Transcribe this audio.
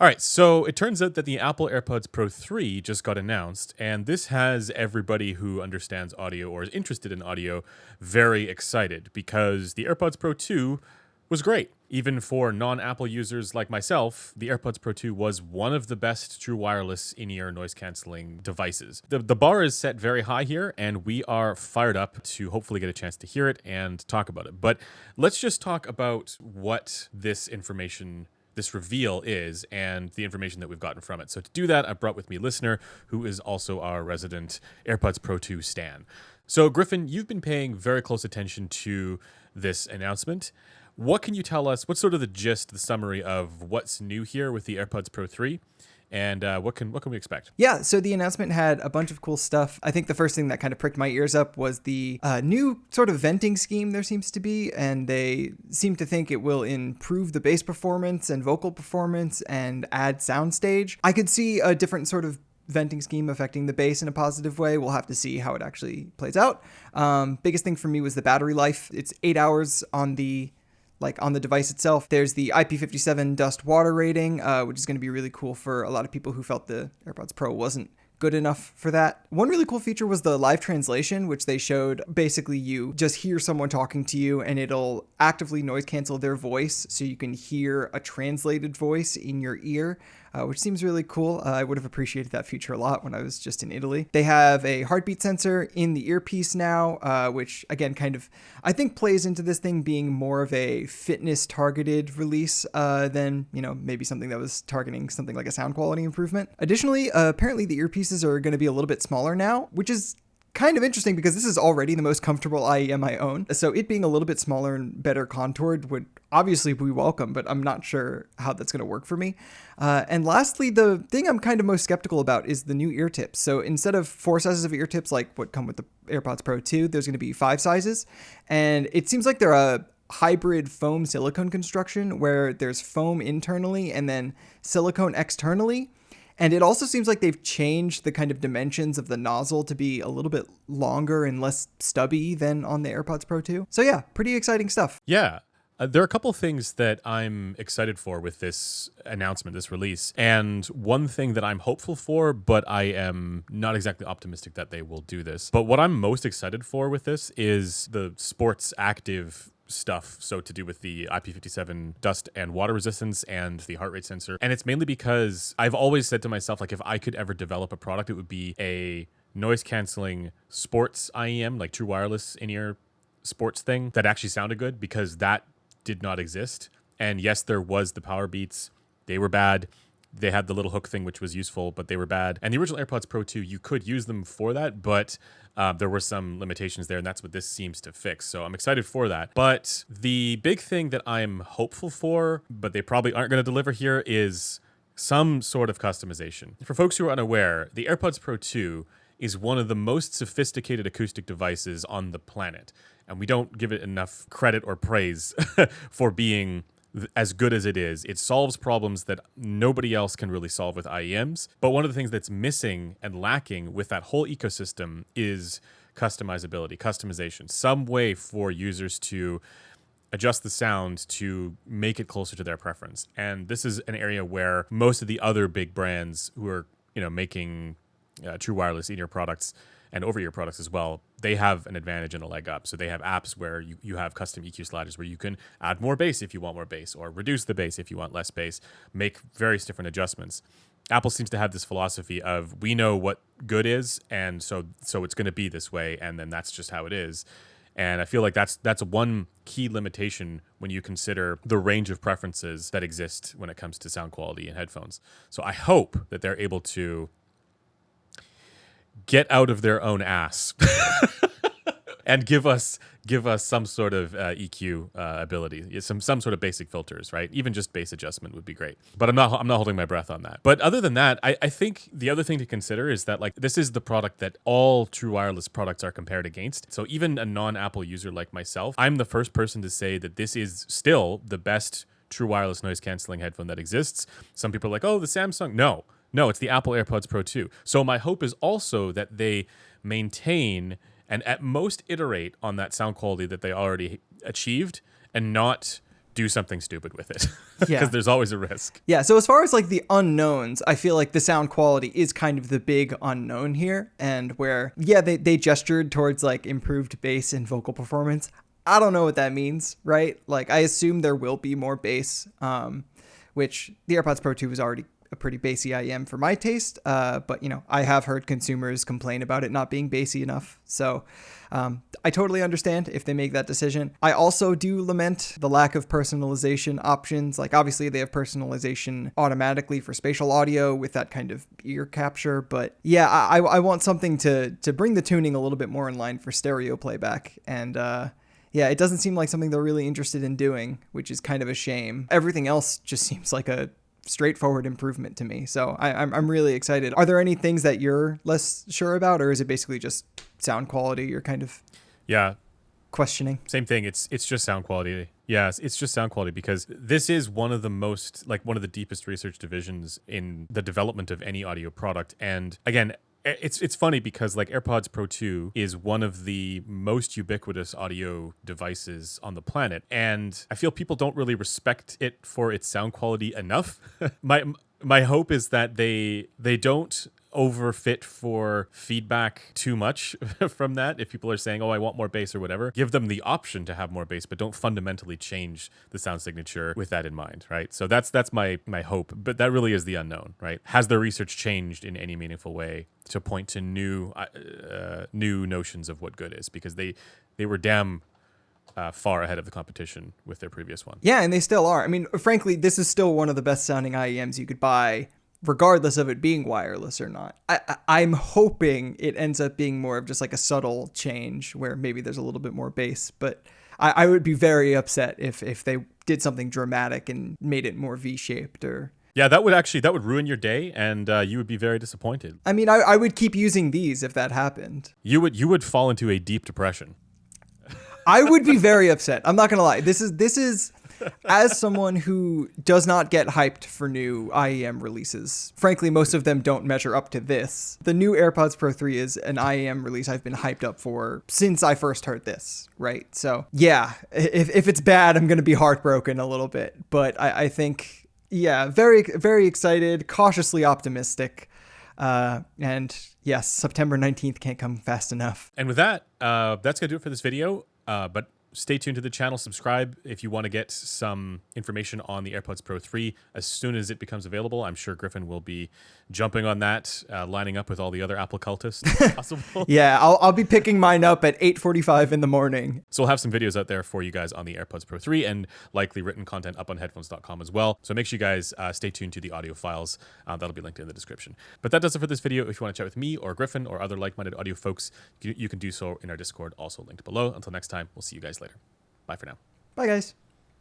All right, so it turns out that the Apple AirPods Pro 3 just got announced, and this has everybody who understands audio or is interested in audio very excited because the AirPods Pro 2 was great. Even for non-Apple users like myself, the AirPods Pro 2 was one of the best true wireless in-ear noise-canceling devices. The bar is set very high here, and we are fired up to hopefully get a chance to hear it and talk about it. But let's just talk about what this reveal is and the information that we've gotten from it. So to do that, I brought with me a listener who is also our resident AirPods Pro 2 stan. So Griffin, you've been paying very close attention to this announcement. What can you tell us? What's sort of the gist, the summary of what's new here with the AirPods Pro 3? And what can we expect? Yeah, so the announcement had a bunch of cool stuff. I think the first thing that kind of pricked my ears up was the new sort of venting scheme there seems to be, and they seem to think it will improve the bass performance and vocal performance and add soundstage. I could see a different sort of venting scheme affecting the bass in a positive way. We'll have to see how it actually plays out. Biggest thing for me was the battery life. It's 8 hours on the device itself. There's the IP57 dust water rating, which is going to be really cool for a lot of people who felt the AirPods Pro wasn't good enough for that. One really cool feature was the live translation, which they showed. Basically, you just hear someone talking to you and it'll actively noise cancel their voice so you can hear a translated voice in your ear, which seems really cool. I would have appreciated that feature a lot when I was just in Italy. They have a heartbeat sensor in the earpiece now, which again kind of I think plays into this thing being more of a fitness targeted release than maybe something that was targeting something like a sound quality improvement. Additionally, apparently the earpieces are going to be a little bit smaller now, which is kind of interesting because this is already the most comfortable IEM I own. So it being a little bit smaller and better contoured would obviously be welcome, but I'm not sure how that's going to work for me. And lastly, the thing I'm kind of most skeptical about is the new ear tips. So instead of 4 sizes of ear tips like what come with the AirPods Pro 2, there's going to be 5 sizes. And it seems like they're a hybrid foam silicone construction where there's foam internally and then silicone externally. And it also seems like they've changed the kind of dimensions of the nozzle to be a little bit longer and less stubby than on the AirPods Pro 2. So yeah, pretty exciting stuff. Yeah. There are a couple of things that I'm excited for with this announcement, this release. And one thing that I'm hopeful for, but I am not exactly optimistic that they will do this. But what I'm most excited for with this is the sports active stuff, so to do with the IP57 dust and water resistance and the heart rate sensor. And it's mainly because I've always said to myself, like, if I could ever develop a product, it would be a noise canceling sports IEM, like true wireless in-ear sports thing that actually sounded good, because that did not exist. And yes, there was the power beats. They were bad. They had the little hook thing, which was useful, but they were bad. And the original AirPods Pro 2, you could use them for that, but there were some limitations there, and that's what this seems to fix. So I'm excited for that. But the big thing that I'm hopeful for, but they probably aren't going to deliver here, is some sort of customization. For folks who are unaware, the AirPods Pro 2 is one of the most sophisticated acoustic devices on the planet. And we don't give it enough credit or praise for being as good as it is. It solves problems that nobody else can really solve with IEMs. But one of the things that's missing and lacking with that whole ecosystem is customizability, customization, some way for users to adjust the sound to make it closer to their preference. And this is an area where most of the other big brands who are, making true wireless in-ear products and over-ear products as well, they have an advantage and a leg up. So they have apps where you have custom EQ sliders where you can add more bass if you want more bass, or reduce the bass if you want less bass, make various different adjustments. Apple seems to have this philosophy of, we know what good is, and so it's going to be this way, and then that's just how it is. And I feel like that's one key limitation when you consider the range of preferences that exist when it comes to sound quality in headphones. So I hope that they're able to get out of their own ass and give us some sort of EQ ability, some sort of basic filters, right? Even just bass adjustment would be great. But I'm not holding my breath on that. But other than that, I think the other thing to consider is that, like, this is the product that all true wireless products are compared against. So even a non-Apple user like myself, I'm the first person to say that this is still the best true wireless noise canceling headphone that exists. Some people are like, oh, the Samsung. No, it's the Apple AirPods Pro 2. So my hope is also that they maintain and at most iterate on that sound quality that they already achieved, and not do something stupid with it because Yeah. there's always a risk. Yeah, so as far as like the unknowns, I feel like the sound quality is kind of the big unknown here, and where, yeah, they gestured towards like improved bass and vocal performance. I don't know what that means, right? Like, I assume there will be more bass, which the AirPods Pro 2 was already a pretty bassy IEM for my taste, but, you know, I have heard consumers complain about it not being bassy enough, so I totally understand if they make that decision. I also do lament the lack of personalization options. Like, obviously they have personalization automatically for spatial audio with that kind of ear capture, but yeah, I want something to bring the tuning a little bit more in line for stereo playback, and yeah, it doesn't seem like something they're really interested in doing, which is kind of a shame. Everything else just seems like a straightforward improvement to me. So I'm really excited. Are there any things that you're less sure about, or is it basically just sound quality you're kind of questioning? Same thing. It's just sound quality. Yes, it's just sound quality, because this is one of the deepest research divisions in the development of any audio product. And again, it's funny because like AirPods Pro 2 is one of the most ubiquitous audio devices on the planet, and I feel people don't really respect it for its sound quality enough. My hope is that they don't overfit for feedback too much from that. If people are saying, oh, I want more bass or whatever, give them the option to have more bass, but don't fundamentally change the sound signature with that in mind, right? So that's my hope, but that really is the unknown, right? Has the research changed in any meaningful way to point to new notions of what good is? Because they were damn far ahead of the competition with their previous one. Yeah, and they still are. I mean, frankly, this is still one of the best sounding IEMs you could buy, regardless of it being wireless or not. I'm hoping it ends up being more of just like a subtle change where maybe there's a little bit more bass, but I would be very upset if they did something dramatic and made it more V-shaped or... Yeah, that would ruin your day, and you would be very disappointed. I mean, I would keep using these if that happened. You would fall into a deep depression. I would be very upset. I'm not gonna lie. This is as someone who does not get hyped for new IEM releases. Frankly, most of them don't measure up to this. The new AirPods Pro 3 is an IEM release I've been hyped up for since I first heard this, right? So yeah, if it's bad, I'm gonna be heartbroken a little bit. But I think, yeah, very, very excited, cautiously optimistic. And yes, September 19th can't come fast enough. And with that, that's gonna do it for this video. But stay tuned to the channel, subscribe if you want to get some information on the AirPods Pro 3 as soon as it becomes available. I'm sure Griffin will be jumping on that, lining up with all the other Apple cultists if possible. Yeah, I'll be picking mine up at 8:45 in the morning. So we'll have some videos out there for you guys on the AirPods Pro 3 and likely written content up on headphones.com as well. So make sure you guys stay tuned to the Audiophiles. That'll be linked in the description. But that does it for this video. If you want to chat with me or Griffin or other like-minded audio folks, you can do so in our Discord, also linked below. Until next time, we'll see you guys later. Bye for now. Bye, guys.